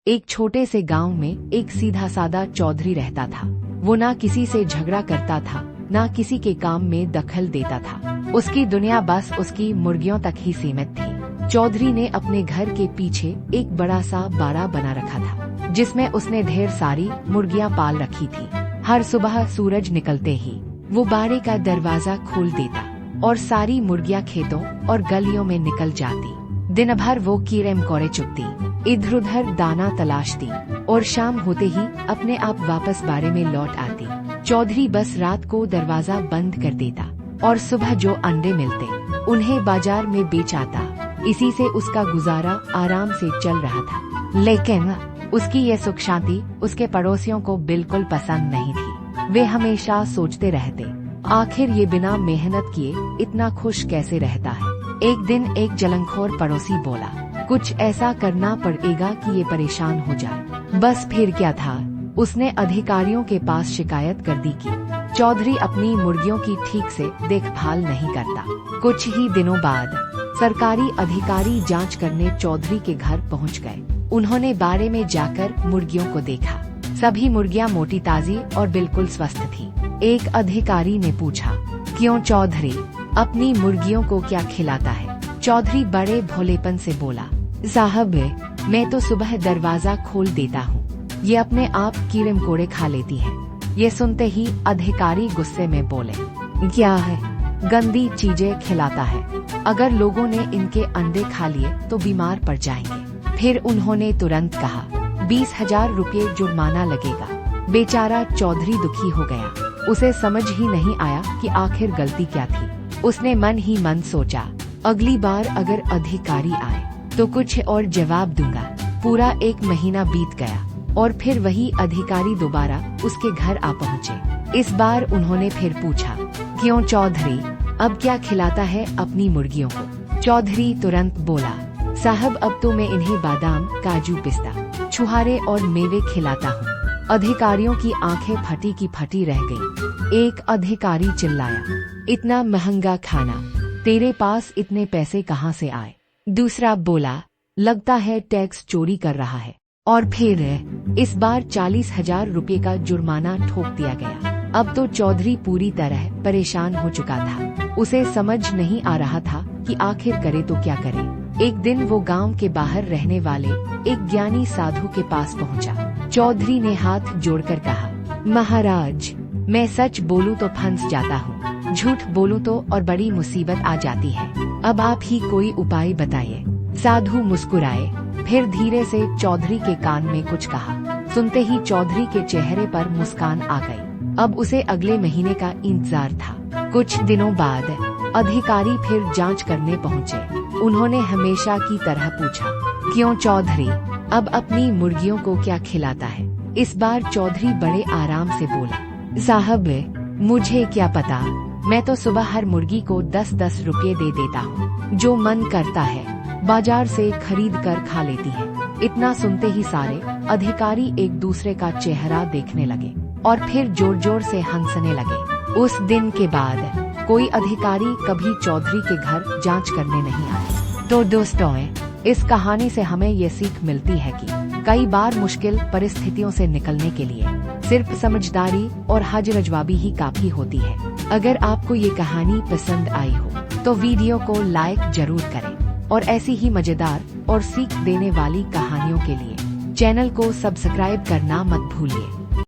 एक छोटे से गांव में एक सीधा सादा चौधरी रहता था। वो ना किसी से झगड़ा करता था, ना किसी के काम में दखल देता था। उसकी दुनिया बस उसकी मुर्गियों तक ही सीमित थी। चौधरी ने अपने घर के पीछे एक बड़ा सा बाड़ा बना रखा था, जिसमें उसने ढेर सारी मुर्गियां पाल रखी थी। हर सुबह सूरज निकलते ही वो बाड़े का दरवाजा खोल देता और सारी मुर्गियां खेतों और गलियों में निकल जाती। दिन भर वो कीड़े मकोड़े चुगती, इधर उधर दाना तलाशती और शाम होते ही अपने आप वापस बाड़े में लौट आती। चौधरी बस रात को दरवाजा बंद कर देता और सुबह जो अंडे मिलते उन्हें बाजार में बेच आता। इसी से उसका गुजारा आराम से चल रहा था। लेकिन उसकी ये सुख शांति उसके पड़ोसियों को बिल्कुल पसंद नहीं थी। वे हमेशा सोचते रहते, आखिर ये बिना मेहनत किए इतना खुश कैसे रहता है। एक दिन एक जलनखोर पड़ोसी बोला, कुछ ऐसा करना पड़ेगा कि ये परेशान हो जाए। बस फिर क्या था, उसने अधिकारियों के पास शिकायत कर दी कि चौधरी अपनी मुर्गियों की ठीक से देखभाल नहीं करता। कुछ ही दिनों बाद सरकारी अधिकारी जांच करने चौधरी के घर पहुंच गए। उन्होंने बाड़े में जाकर मुर्गियों को देखा। सभी मुर्गियां मोटी ताजी और बिल्कुल स्वस्थ थी। एक अधिकारी ने पूछा, क्यों चौधरी, अपनी मुर्गियों को क्या खिलाता है? चौधरी बड़े भोलेपन से बोला, साहब मैं तो सुबह दरवाजा खोल देता हूँ, ये अपने आप कीड़े मकोड़े खा लेती है। ये सुनते ही अधिकारी गुस्से में बोले, क्या है, गंदी चीजें खिलाता है, अगर लोगों ने इनके अंडे खा लिए तो बीमार पड़ जाएंगे। फिर उन्होंने तुरंत कहा, 20,000 रुपये जुर्माना लगेगा। बेचारा चौधरी दुखी हो गया। उसे समझ ही नहीं आया कि आखिर गलती क्या थी। उसने मन ही मन सोचा, अगली बार अगर अधिकारी आए तो कुछ और जवाब दूंगा। पूरा 1 महीना बीत गया और फिर वही अधिकारी दोबारा उसके घर आ पहुँचे। इस बार उन्होंने फिर पूछा, क्यों चौधरी, अब क्या खिलाता है अपनी मुर्गियों को? चौधरी तुरंत बोला, साहब अब तो मैं इन्हें बादाम, काजू, पिस्ता, छुहारे और मेवे खिलाता हूँ। अधिकारियों की आंखें फटी की फटी रह गईं। एक अधिकारी चिल्लाया, इतना महंगा खाना, तेरे पास इतने पैसे कहाँ से आए? दूसरा बोला, लगता है टैक्स चोरी कर रहा है। और फिर इस बार 40,000 रुपये का जुर्माना ठोक दिया गया। अब तो चौधरी पूरी तरह परेशान हो चुका था। उसे समझ नहीं आ रहा था कि आखिर करे तो क्या करे। एक दिन वो गांव के बाहर रहने वाले एक ज्ञानी साधु के पास पहुंचा। चौधरी ने हाथ जोड़कर कहा, महाराज, मैं सच बोलूं तो फंस जाता हूँ, झूठ बोलूं तो और बड़ी मुसीबत आ जाती है। अब आप ही कोई उपाय बताइए। साधु मुस्कुराए, फिर धीरे से चौधरी के कान में कुछ कहा। सुनते ही चौधरी के चेहरे पर मुस्कान आ गई। अब उसे अगले महीने का इंतजार था। कुछ दिनों बाद अधिकारी फिर जांच करने पहुंचे। उन्होंने हमेशा की तरह पूछा, क्यों चौधरी, अब अपनी मुर्गियों को क्या खिलाता है? इस बार चौधरी बड़े आराम से बोला, साहब मुझे क्या पता, मैं तो सुबह हर मुर्गी को 10-10 रुपये दे देता हूँ। जो मन करता है बाजार से खरीद कर खा लेती है। इतना सुनते ही सारे अधिकारी एक दूसरे का चेहरा देखने लगे और फिर जोर जोर से हंसने लगे। उस दिन के बाद कोई अधिकारी कभी चौधरी के घर जांच करने नहीं आया। तो दोस्तों, इस कहानी से हमें ये सीख मिलती है कि कई बार मुश्किल परिस्थितियों से निकलने के लिए सिर्फ समझदारी और हाजिरजवाबी ही काफी होती है। अगर आपको ये कहानी पसंद आई हो तो वीडियो को लाइक जरूर करें और ऐसी ही मजेदार और सीख देने वाली कहानियों के लिए चैनल को सब्सक्राइब करना मत भूलिए।